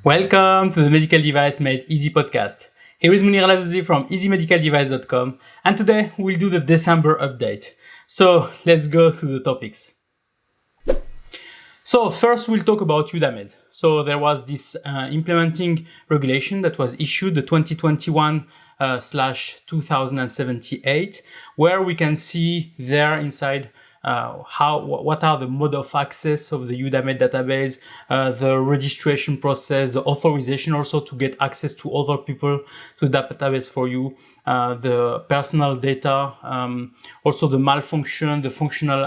Welcome to the Medical Device Made Easy podcast. Here is Munir Lazouzi from easymedicaldevice.com, and today we'll do the December update. So let's go through the topics. So first we'll talk about EUDAMED. So there was this implementing regulation that was issued, the 2021/2078, where we can see there inside what are the mode of access of the EUDAMED database, the registration process, the authorization also to get access to other people to the database for you, the personal data, also the malfunction, the functioning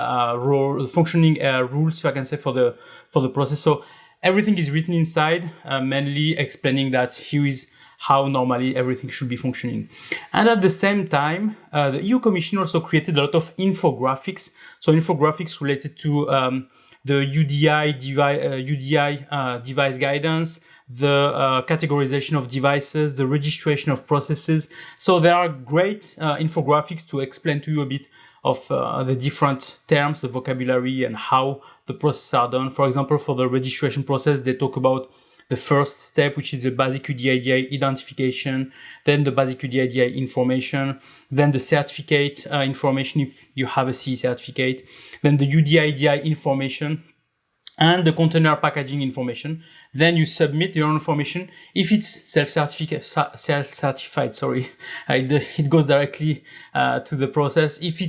rules, if I can say, for the process. So everything is written inside, mainly explaining that here is how normally everything should be functioning. And at the same time, the EU Commission also created a lot of infographics. So infographics related to the UDI device guidance, the categorization of devices, the registration of processes. So there are great infographics to explain to you a bit of the different terms, the vocabulary, and how the processes are done. For example, for the registration process, they talk about the first step, which is the basic UDI identification, then the basic UDI information, then the certificate information if you have a CE certificate, then the UDI information, and the container packaging information. Then you submit your own information. If it's self-certified, it goes directly to the process. If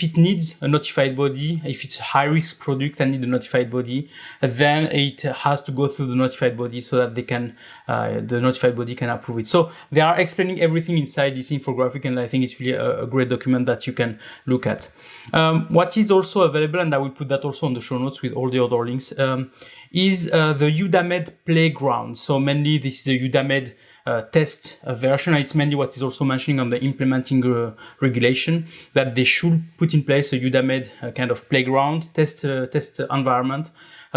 it needs a notified body, if it's a high-risk product and need a notified body, then it has to go through the notified body so that they can, the notified body can approve it. So they are explaining everything inside this infographic, and I think it's really a great document that you can look at. What is also available, and I will put that also on the show notes with all the other links, is the EUDAMED Playground. So mainly this is the EUDAMED test version. It's mainly what is also mentioning on the implementing regulation, that they should put in place a EUDAMED kind of playground test environment.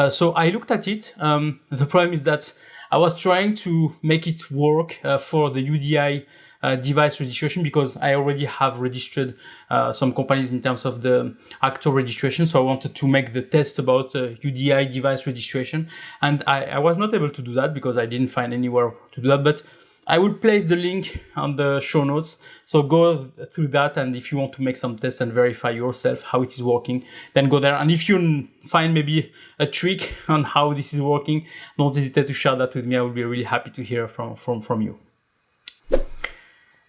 So I looked at it. The problem is that I was trying to make it work for the UDI device registration, because I already have registered some companies in terms of the actor registration. So I wanted to make the test about UDI device registration, and I was not able to do that because I didn't find anywhere to do that. But I will place the link on the show notes. So go through that, and if you want to make some tests and verify yourself how it is working, then go there. And if you find maybe a trick on how this is working, don't hesitate to share that with me. I will be really happy to hear from you.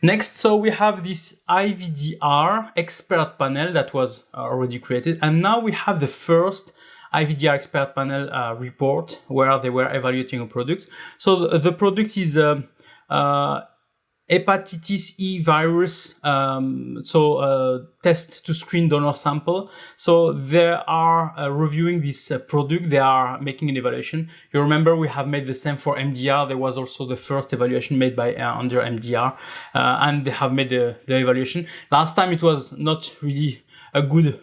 Next, so we have this IVDR expert panel that was already created, and now we have the first IVDR expert panel report where they were evaluating a product. So the product is hepatitis E virus, test to screen donor sample. So they are reviewing this product. They are making an evaluation. You remember we have made the same for MDR. There was also the first evaluation made by under MDR, and they have made the evaluation. Last time it was not really a good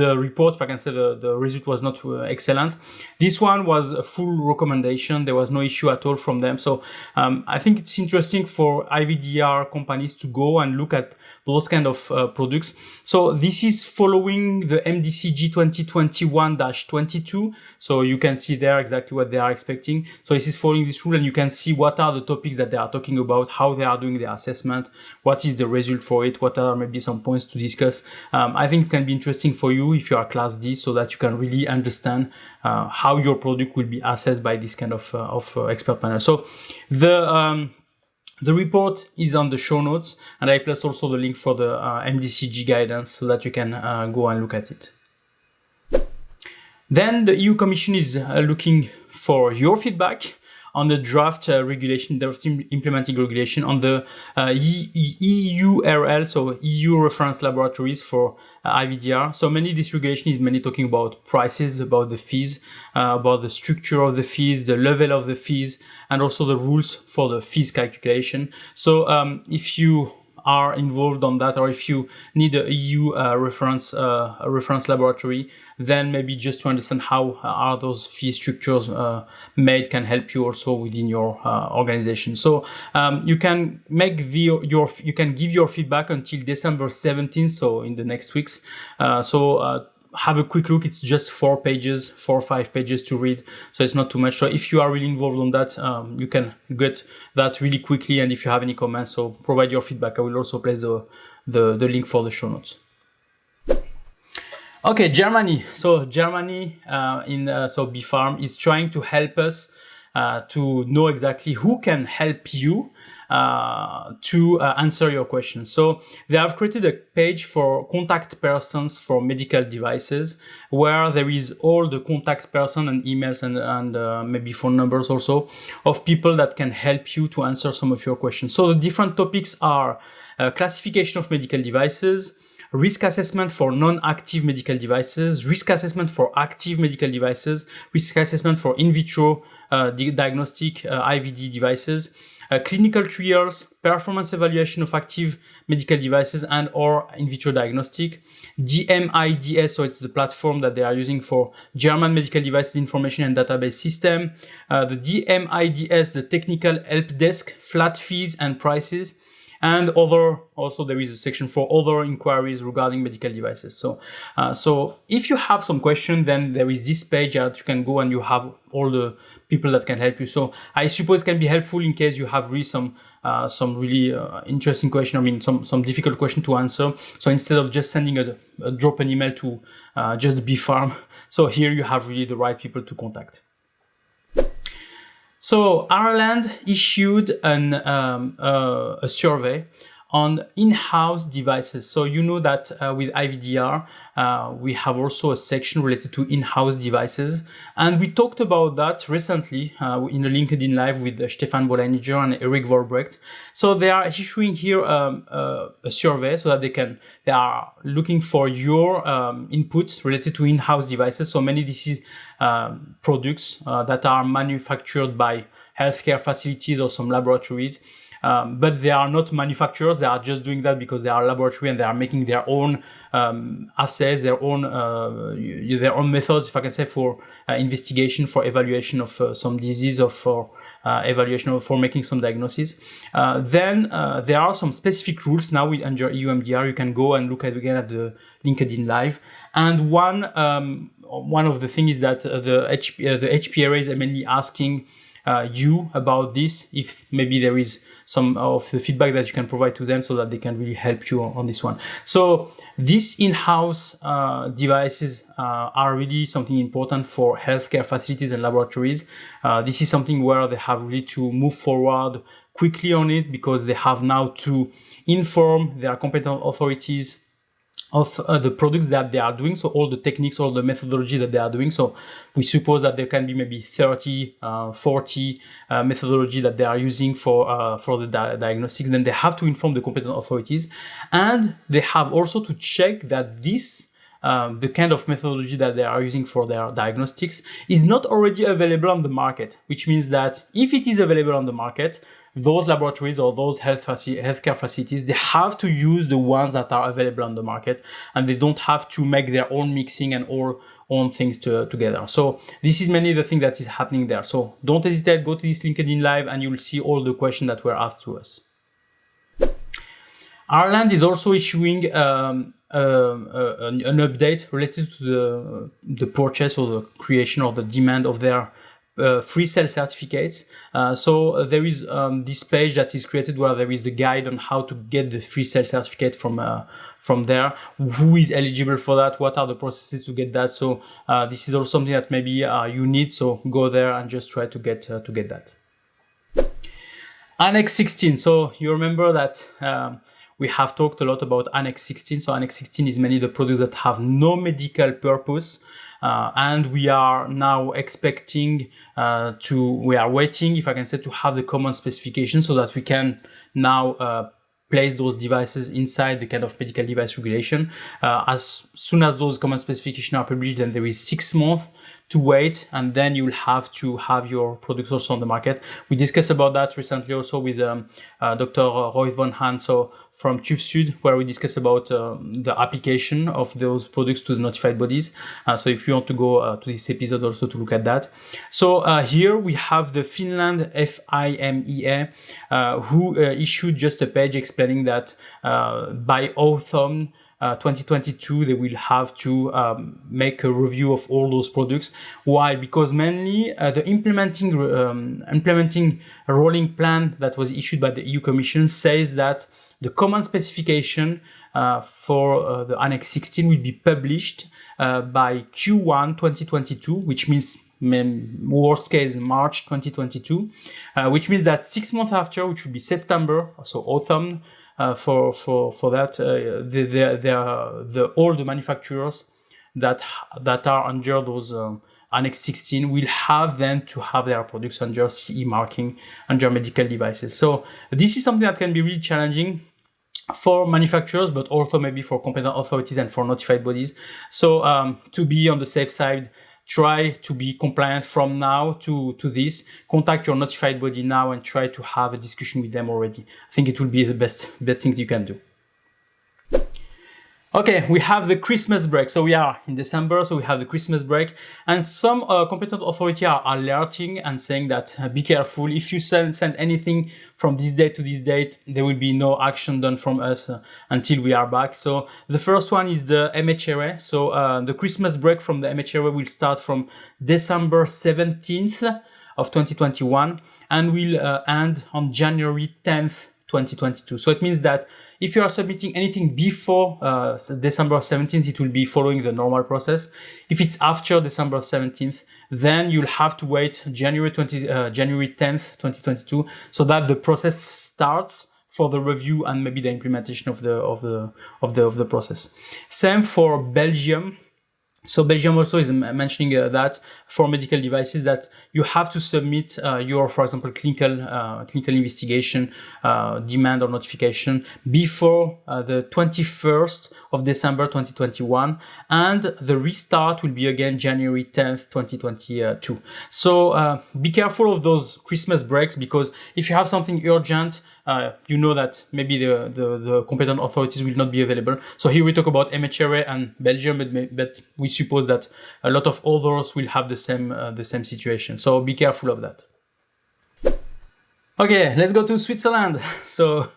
report, if I can say. The result was not excellent. This one was a full recommendation. There was no issue at all from them. So I think it's interesting for IVDR companies to go and look at those kind of products. So this is following the MDCG 2021-22. So you can see there exactly what they are expecting. So this is following this rule, and you can see what are the topics that they are talking about, how they are doing their assessment, what is the result for it, what are maybe some points to discuss. I think it can be interesting for you if you are Class D, so that you can really understand how your product will be assessed by this kind of expert panel. So the report is on the show notes, and I placed also the link for the MDCG guidance so that you can go and look at it. Then the EU Commission is looking for your feedback on the draft regulation, draft implementing regulation on the EURL, so EU reference laboratories for IVDR. So mainly this regulation is mainly talking about prices, about the fees, about the structure of the fees, the level of the fees, and also the rules for the fees calculation. So if you are involved on that, or if you need a EU reference laboratory, then maybe just to understand how are those fee structures made can help you also within your organization. So you can make you can give your feedback until December 17th, so in the next weeks. have a quick look. It's just 4 or 5 pages to read, so it's not too much. So if you are really involved on that, you can get that really quickly. And if you have any comments, so provide your feedback. I will also place the link for the show notes. Okay, Germany. So Germany so BfArM is trying to help us to know exactly who can help you to answer your questions. So they have created a page for contact persons for medical devices, where there is all the contact person and emails and maybe phone numbers also of people that can help you to answer some of your questions. So the different topics are classification of medical devices, risk assessment for non-active medical devices, risk assessment for active medical devices, risk assessment for in vitro diagnostic IVD devices, clinical trials, performance evaluation of active medical devices and or in vitro diagnostic, DMIDS, so it's the platform that they are using for German Medical Devices Information and Database System, the DMIDS, the Technical Help Desk, flat fees and prices, and other, also there is a section for other inquiries regarding medical devices. So if you have some question, then there is this page that you can go and you have all the people that can help you. So I suppose it can be helpful in case you have really some really interesting question. I mean, some difficult question to answer. So instead of just sending drop an email to just BfArM, so here you have really the right people to contact. So Ireland issued a survey on in-house devices. So you know that with IVDR, we have also a section related to in-house devices. And we talked about that recently in a LinkedIn Live with Stefan Bollinger and Eric Volbrecht. So they are issuing here a survey so that they are looking for your inputs related to in-house devices. So many this is products that are manufactured by healthcare facilities or some laboratories. But they are not manufacturers. They are just doing that because they are a laboratory and they are making their own assays, their own methods, if I can say, for investigation, for evaluation of some disease or for evaluation or for making some diagnosis. Then there are some specific rules now under EU MDR. You can go and look at again at the LinkedIn Live. And one of the things is that the HPRA is mainly asking you about this, if maybe there is some of the feedback that you can provide to them so that they can really help you on this one. So these in-house devices are really something important for healthcare facilities and laboratories. This is something where they have really to move forward quickly on it because they have now to inform their competent authorities of the products that they are doing, so all the techniques, all the methodology that they are doing. So we suppose that there can be maybe 30, 40 methodology that they are using for the diagnostics. Then they have to inform the competent authorities, and they have also to check that this the kind of methodology that they are using for their diagnostics is not already available on the market, which means that if it is available on the market, those laboratories or those healthcare facilities, they have to use the ones that are available on the market, and they don't have to make their own mixing and all own things together. So this is mainly the thing that is happening there. So don't hesitate, go to this LinkedIn Live and you will see all the questions that were asked to us. Ireland is also issuing an update related to the purchase or the creation or the demand of their free cell certificates. So there is this page that is created where there is the guide on how to get the free cell certificate from there. Who is eligible for that? What are the processes to get that? So this is also something that maybe you need. So go there and just try to get that. Annex 16. So you remember that we have talked a lot about Annex 16. So Annex 16 is mainly the products that have no medical purpose. And we are now expecting we are waiting, if I can say, to have the common specification so that we can now place those devices inside the kind of medical device regulation. As soon as those common specifications are published, then there is 6 months to wait, and then you will have to have your products also on the market. We discussed about that recently also with Dr. Roy von Hahn, so from TÜV Süd, where we discussed about the application of those products to the notified bodies. So if you want to go to this episode also to look at that. So here we have the Finland FIMEA, who issued just a page explaining that by autumn 2022, they will have to make a review of all those products. Why? Because mainly the implementing rolling plan that was issued by the EU Commission says that the common specification for the Annex 16 will be published by Q1 2022, which means worst case March 2022, which means that 6 months after, which will be September, so autumn, for that, all the manufacturers that are under those Annex 16 will have then to have their products under CE marking, under medical devices. So this is something that can be really challenging for manufacturers, but also maybe for competent authorities and for notified bodies. So to be on the safe side, try to be compliant from now to this. Contact your notified body now and try to have a discussion with them already. I think it will be the best thing you can do. Okay, we have the Christmas break. So we are in December, so we have the Christmas break. And some competent authority are alerting and saying that be careful. If you send anything from this date to this date, there will be no action done from us until we are back. So the first one is the MHRA. So the Christmas break from the MHRA will start from December 17th of 2021 and will end on January 10th, 2022. So it means that if you are submitting anything before December 17th, it will be following the normal process. If it's after December 17th, then you'll have to wait January 10th, 2022, so that the process starts for the review and maybe the implementation of the process. Same for Belgium. So Belgium also is mentioning that for medical devices that you have to submit your, for example, clinical investigation demand or notification before the 21st of December 2021, and the restart will be again January 10th, 2022. So be careful of those Christmas breaks, because if you have something urgent, you know that maybe the competent authorities will not be available. So here we talk about MHRA and Belgium, but we suppose that a lot of others will have the same situation. So be careful of that. Okay, let's go to Switzerland. So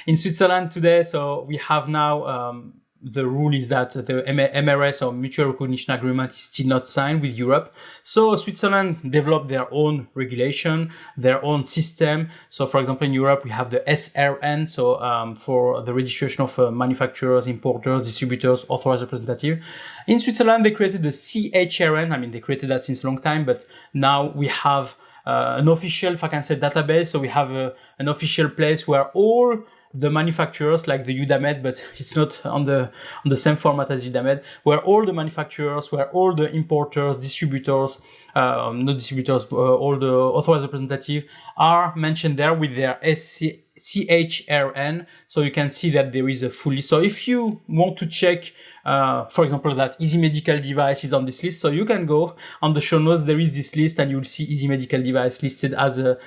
in Switzerland today, so we have now the rule is that the MRS or Mutual Recognition Agreement is still not signed with Europe. So Switzerland developed their own regulation, their own system. So for example, in Europe, we have the SRN. So for the registration of manufacturers, importers, distributors, authorized representative. In Switzerland, they created the CHRN. I mean, they created that since a long time, but now we have an official, if I can say, database. So we have an official place where all the manufacturers, like the EUDAMED, but it's not on the same format as EUDAMED, where all the manufacturers, where all the importers, distributors, not distributors, all the authorized representatives are mentioned there with their CHRN. So you can see that there is a full list. So if you want to check, for example, that Easy Medical Device is on this list, so you can go on the show notes, there is this list, and you will see Easy Medical Device listed as a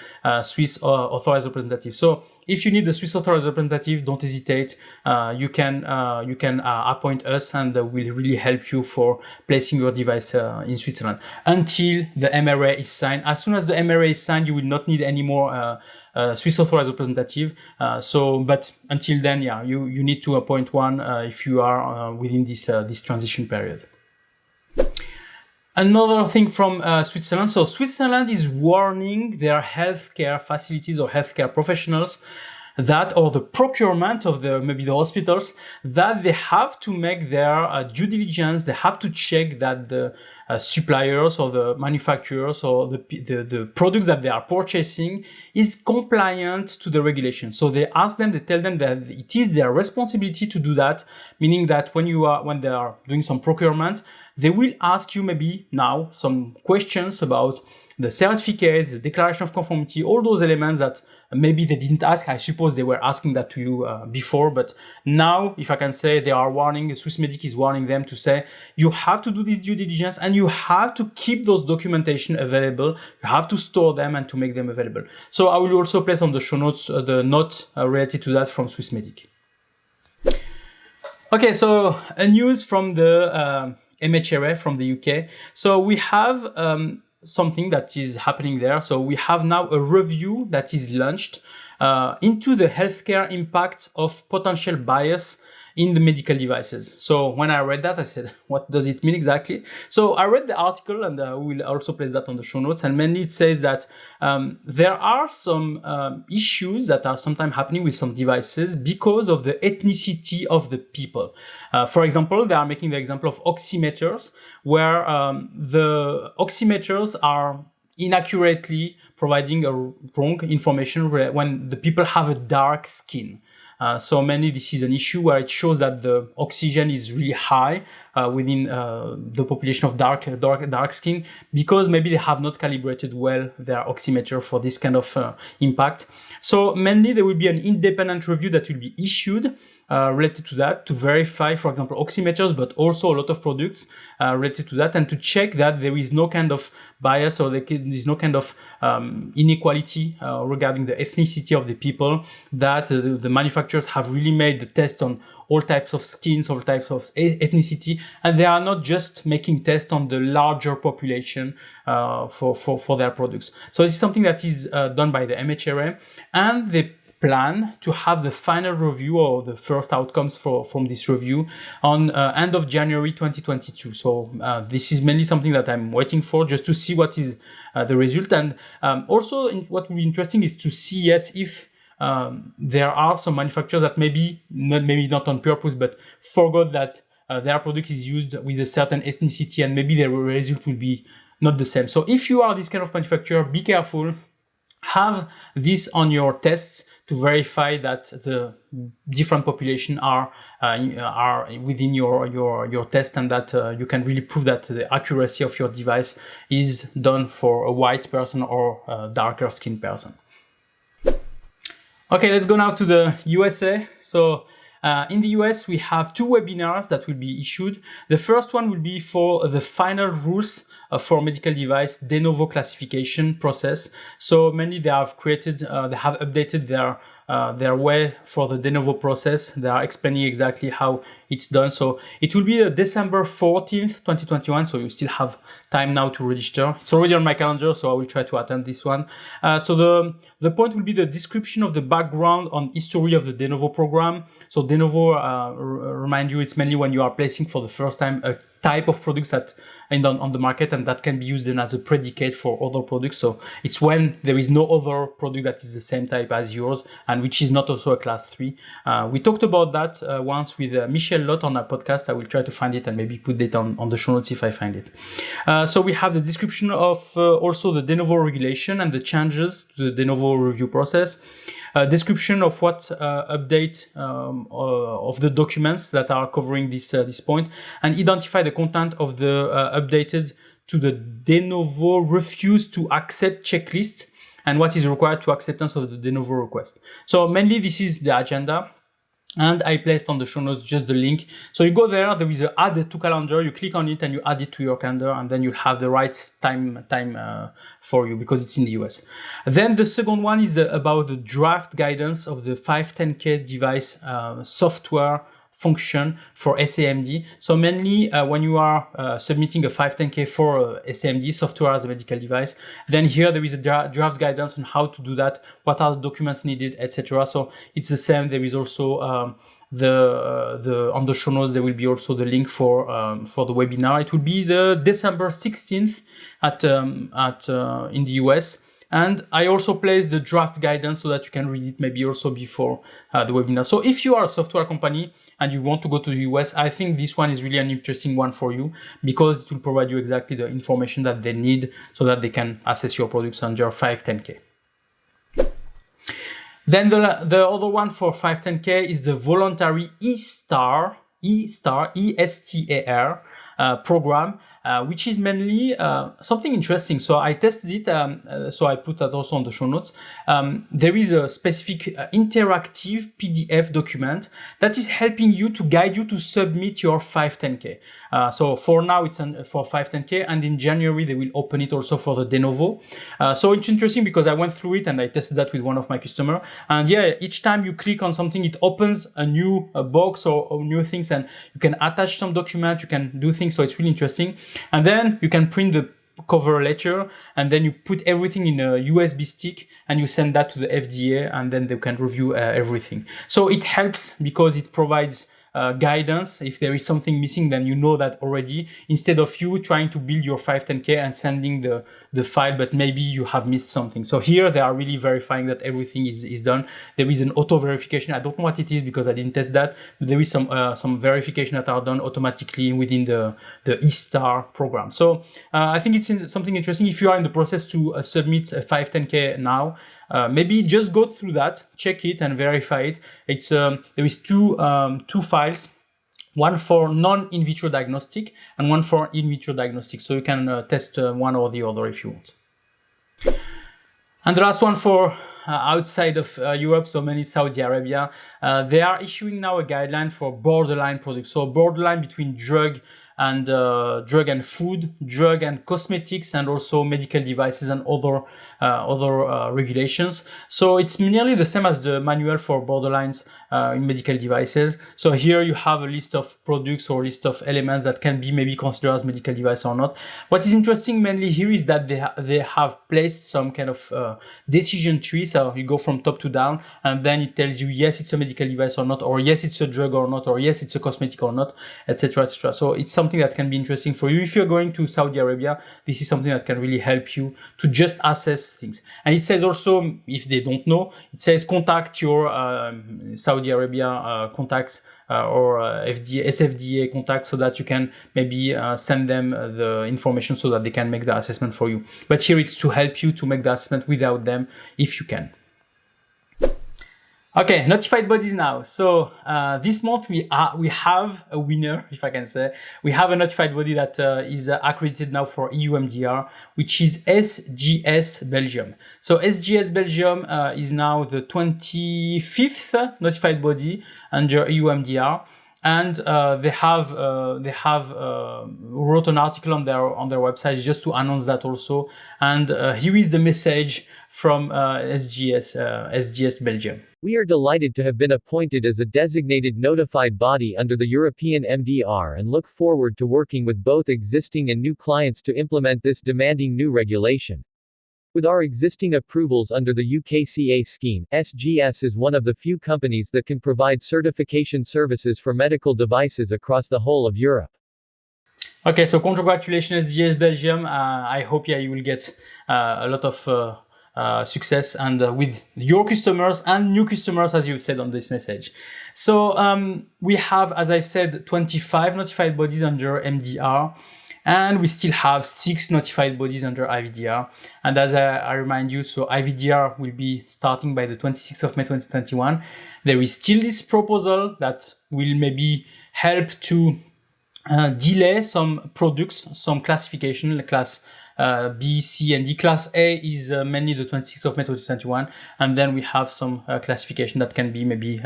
Swiss authorized representative. So if you need a Swiss authorized representative, don't hesitate. You can appoint us, and we'll really help you for placing your device in Switzerland until the MRA is signed. As soon as the MRA is signed, you will not need any more Swiss authorized representative. But until then, yeah, you need to appoint one if you are within this transition period. Another thing from Switzerland. So Switzerland is warning their healthcare facilities or healthcare professionals that, or the procurement of maybe the hospitals, that they have to make their due diligence. They have to check that the suppliers or the manufacturers or the products that they are purchasing is compliant to the regulation. So they tell them that it is their responsibility to do that, meaning that when they are doing some procurement, they will ask you maybe now some questions about the certificates, the declaration of conformity, all those elements that maybe they didn't ask. I suppose they were asking that to you before, but now, if I can say, they are warning, Swissmedic is warning them to say, you have to do this due diligence and you have to keep those documentation available. You have to store them and to make them available. So I will also place on the show notes the note related to that from Swissmedic. Okay, so a news from the MHRA from the UK. So we have something that is happening there. So we have now a review that is launched into the healthcare impact of potential bias in the medical devices. So when I read that, I said, what does it mean exactly? So I read the article, and we'll also place that on the show notes. And mainly it says that there are some issues that are sometimes happening with some devices because of the ethnicity of the people. For example, they are making the example of oximeters, where the oximeters are inaccurately providing a wrong information when the people have a dark skin. So mainly this is an issue where it shows that the oxygen is really high within the population of dark skin, because maybe they have not calibrated well their oximeter for this kind of impact. So mainly there will be an independent review that will be issued related to that, to verify, for example, oximeters, but also a lot of products related to that, and to check that there is no kind of bias or there is no kind of inequality regarding the ethnicity of the people, that the manufacturers have really made the test on all types of skins, all types of ethnicity, and they are not just making tests on the larger population for their products. So this is something that is done by the MHRA, and they plan to have the final review or the first outcomes from this review on end of January 2022. So this is mainly something that I'm waiting for, just to see what is the result. And also what will be interesting is to see, yes, if there are some manufacturers that maybe not on purpose, but forgot that their product is used with a certain ethnicity, and maybe the result will be not the same. So if you are this kind of manufacturer, be careful. Have this on your tests to verify that the different population are within your test, and that you can really prove that the accuracy of your device is done for a white person or a darker skinned person. Okay, let's go now to the USA. So in the US, we have 2 webinars that will be issued. The first one will be for the final rules for medical device DeNovo classification process. So mainly they have created, they have updated their way for the DeNovo process. They are explaining exactly how it's done. So it will be December 14th, 2021. So you still have time now to register. It's already on my calendar, so I will try to attend this one. So the point will be the description of the background on history of the DeNovo program. So DeNovo, remind you, it's mainly when you are placing for the first time a type of products that on the market, and that can be used then as a predicate for other products. So it's when there is no other product that is the same type as yours, and which is not also a class 3. We talked about that once with Michel Lott on our podcast. I will try to find it and maybe put it on the show notes if I find it. So we have the description of also the DeNovo regulation and the changes to the DeNovo review process. Description of what update of the documents that are covering this point, and identify the content of the updated to the DeNovo refuse to accept checklist and what is required to acceptance of the DeNovo request. So mainly this is the agenda, and I placed on the show notes just the link. So you go there is a add to calendar, you click on it and you add it to your calendar, and then you'll have the right time for you, because it's in the US. Then the second one is about the draft guidance of the 510K device software function for SAMD. So mainly when you are submitting a 510K for SAMD, software as a medical device, then here there is a draft guidance on how to do that, what are the documents needed, etc. So it's the same. There is also on the show notes there will be also the link for the webinar. It will be the December 16th in the US. And I also placed the draft guidance so that you can read it maybe also before the webinar. So if you are a software company and you want to go to the US, I think this one is really an interesting one for you, because it will provide you exactly the information that they need so that they can assess your products under 510K. Then the other one for 510K is the voluntary ESTAR program, which is mainly something interesting. So I tested it, so I put that also on the show notes. There is a specific interactive PDF document that is helping you to guide you to submit your 510K. So for now it's for 510K, and in January they will open it also for the DeNovo. So it's interesting because I went through it and I tested that with one of my customers. And yeah, each time you click on something, it opens a new box or new things, and you can attach some documents, you can do things. So it's really interesting. And then you can print the cover letter, and then you put everything in a USB stick and you send that to the FDA, and then they can review everything. So it helps because it provides guidance. If there is something missing, then you know that already, instead of you trying to build your 510K and sending the file, but maybe you have missed something. So here they are really verifying that everything is done. There is an auto verification. I don't know what it is because I didn't test that, but there is some verification that are done automatically within the E-Star program. So I think it's something interesting. If you are in the process to submit a 510K now, maybe just go through that, check it and verify it. It's there is two files, one for non-in vitro diagnostic and one for in vitro diagnostic. So you can test one or the other if you want. And the last one for outside of Europe, so mainly Saudi Arabia, they are issuing now a guideline for borderline products. So borderline between drug and food, drug and cosmetics, and also medical devices and other regulations. So it's nearly the same as the manual for borderlines in medical devices. So here you have a list of products or list of elements that can be maybe considered as medical device or not. What is interesting mainly here is that they have placed some kind of decision tree. So you go from top to down, and then it tells you yes, it's a medical device or not, or yes, it's a drug or not, or yes, it's a cosmetic or not, etc., etc. So it's something that can be interesting for you. If you're going to Saudi Arabia, this is something that can really help you to just assess things. And it says also, if they don't know, it says contact your Saudi Arabia contacts or SFDA contacts, so that you can maybe send them the information so that they can make the assessment for you. But here it's to help you to make the assessment without them if you can. Okay, notified bodies now. So this month we have a winner, if I can say. We have a notified body that is accredited now for EU MDR, which is SGS Belgium. So SGS Belgium is now the 25th notified body under EU MDR. And they have wrote an article on their website just to announce that also. And here is the message from SGS Belgium. We are delighted to have been appointed as a designated notified body under the European MDR and look forward to working with both existing and new clients to implement this demanding new regulation. With our existing approvals under the UKCA scheme, SGS is one of the few companies that can provide certification services for medical devices across the whole of Europe. Okay, so congratulations SGS Belgium. I hope you will get a lot of success and with your customers and new customers, as you said on this message. So we have, as I've said, 25 notified bodies under MDR. And we still have 6 notified bodies under IVDR. And as I remind you, so IVDR will be starting by the 26th of May 2021. There is still this proposal that will maybe help to delay some products, some classification, like class B, C, and D. Class A is mainly the 26th of May 2021, and then we have some classification that can be maybe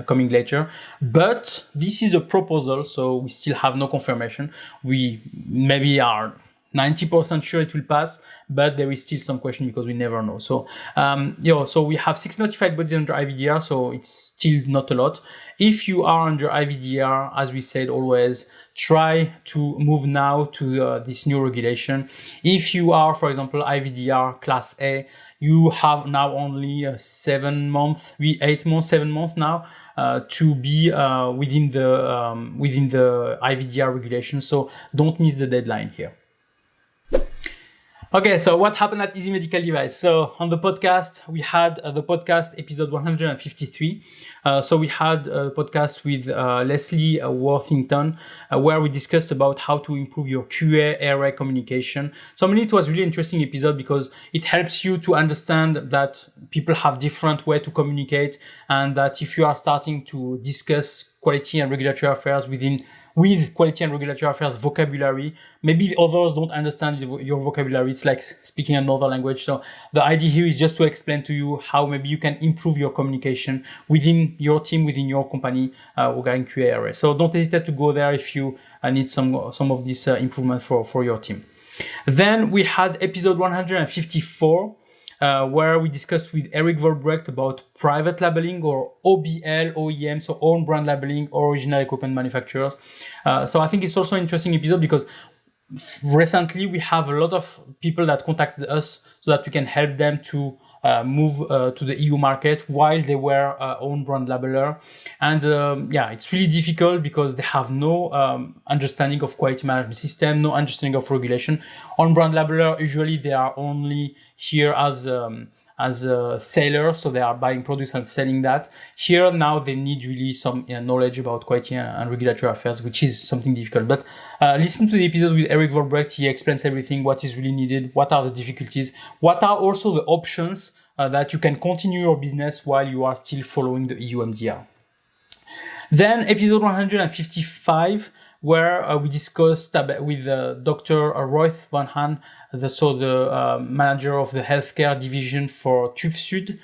coming later. But this is a proposal, so we still have no confirmation. We maybe are 90% sure it will pass, but there is still some question because we never know. So, so we have 6 notified bodies under IVDR, so it's still not a lot. If you are under IVDR, as we said always, try to move now to this new regulation. If you are, for example, IVDR Class A, you have now only 7 months now to be within the IVDR regulation. So don't miss the deadline here. Okay, so what happened at Easy Medical Device? So on the podcast, we had the podcast episode 153. So we had a podcast with Leslie Worthington, where we discussed about how to improve your QA/RA communication. So I mean, it was a really interesting episode because it helps you to understand that people have different way to communicate, and that if you are starting to discuss quality and regulatory affairs with quality and regulatory affairs vocabulary, maybe others don't understand your vocabulary. It's like speaking another language. So the idea here is just to explain to you how maybe you can improve your communication within your team, within your company regarding QA/RA. So don't hesitate to go there if you need some of this improvement for your team. Then we had episode 154. Where we discussed with Eric Volbrecht about private labeling or OBL, OEM, so own brand labeling, original equipment manufacturers. So I think it's also an interesting episode because recently we have a lot of people that contacted us so that we can help them to move to the EU market while they were own brand labeler. And it's really difficult because they have no understanding of quality management system, no understanding of regulation. On brand labeler, usually they are only here as a seller, so they are buying products and selling that. Here now they need really some knowledge about quality and regulatory affairs, which is something difficult. But listen to the episode with Eric Volbrecht. He explains everything, what is really needed, what are the difficulties, what are also the options that you can continue your business while you are still following the EU MDR. Then episode 155, where we discussed with Dr. Royth van Haan, the manager of the healthcare division for TÜV Süd.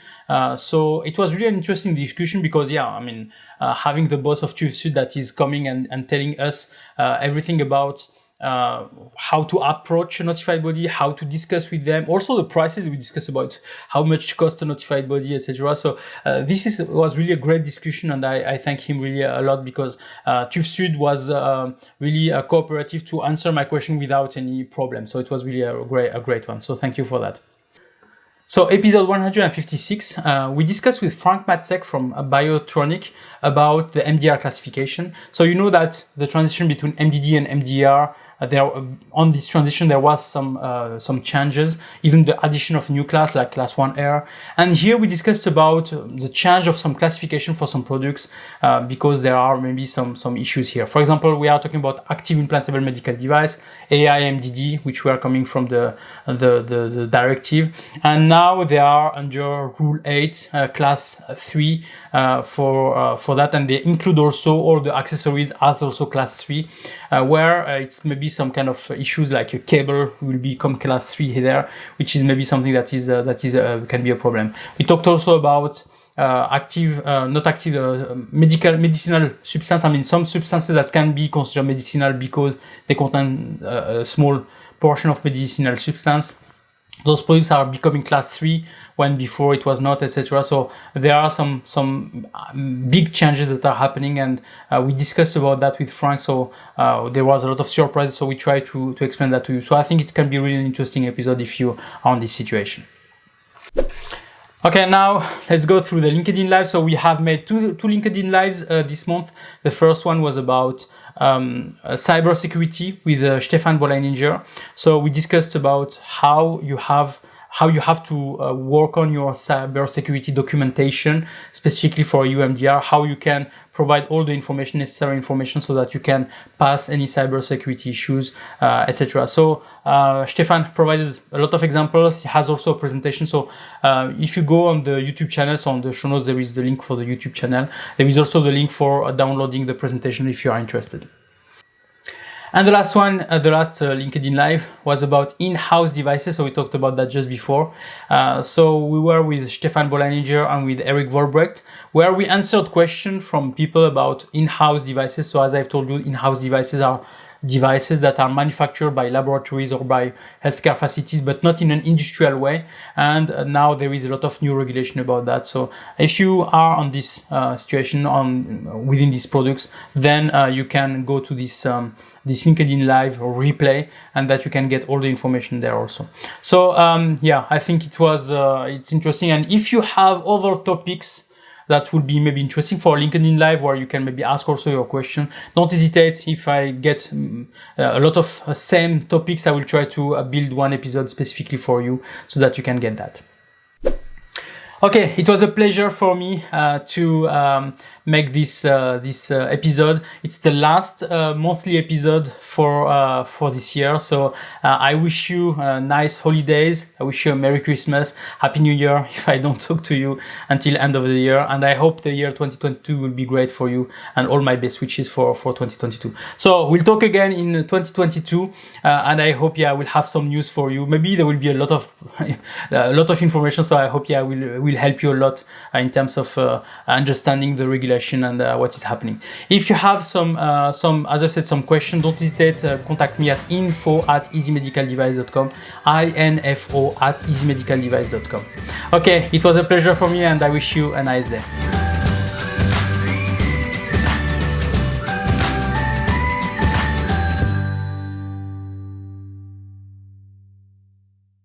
So it was really an interesting discussion because, having the boss of TÜV Süd that is coming and telling us everything about how to approach a notified body, how to discuss with them, also the prices we discussed about how much cost a notified body, etc. So this was really a great discussion, and I thank him really a lot because TÜV Süd was really cooperative to answer my question without any problem. So it was really a great one. So thank you for that. So episode 156, we discussed with Frank Matzek from Biotronic about the MDR classification. So you know that the transition between MDD and MDR, on this transition there was some changes, even the addition of new class like class 1R. And here we discussed about the change of some classification for some products because there are maybe some issues here. For example, we are talking about active implantable medical device, AIMDD, which were coming from the directive, and now they are under Rule 8, Class 3 for that, and they include also all the accessories as also Class 3, where it's maybe some kind of issues like a cable will become Class 3 there, which is maybe something that can be a problem. We talked also about medicinal substance. Some substances that can be considered medicinal because they contain a small portion of medicinal substance. Those products are becoming Class 3 when before it was not, etc. So there are some big changes that are happening, and we discussed about that with Frank. So there was a lot of surprises. So we try to explain that to you. So I think it can be really an interesting episode if you are on this situation. Okay, now let's go through the LinkedIn Live. So we have made two LinkedIn Lives this month. The first one was about cybersecurity with Stefan Bolleininger. So we discussed about how you have to work on your cybersecurity documentation, specifically for EUMDR, how you can provide all the necessary information so that you can pass any cybersecurity issues, etc. So Stefan provided a lot of examples. He has also a presentation. So if you go on the YouTube channel, so on the show notes, there is the link for the YouTube channel. There is also the link for downloading the presentation if you are interested. And the last one, the last LinkedIn Live was about in-house devices. So we talked about that just before. So we were with Stefan Bolleininger and with Eric Volbrecht, where we answered questions from people about in-house devices. So as I've told you, in-house devices are devices that are manufactured by laboratories or by healthcare facilities, but not in an industrial way. And now there is a lot of new regulation about that. So if you are on this situation within these products, then you can go to this LinkedIn Live or replay, and that you can get all the information there also. So I think it's interesting. And if you have other topics that would be maybe interesting for LinkedIn Live, where you can maybe ask also your question, don't hesitate. If I get a lot of same topics, I will try to build one episode specifically for you so that you can get that. Okay, it was a pleasure for me to make this episode. It's the last monthly episode for this year. So I wish you nice holidays. I wish you a Merry Christmas, Happy New Year if I don't talk to you until end of the year. And I hope the year 2022 will be great for you, and all my best wishes for 2022. So we'll talk again in 2022, and I hope we'll have some news for you. Maybe there will be a lot of information. So I hope will help you a lot in terms of understanding the regulation and what is happening. If you have some as I've said, some questions, don't hesitate. Contact me at info@easymedicaldevice.com, info@easymedicaldevice.com. Okay, it was a pleasure for me, and I wish you a nice day.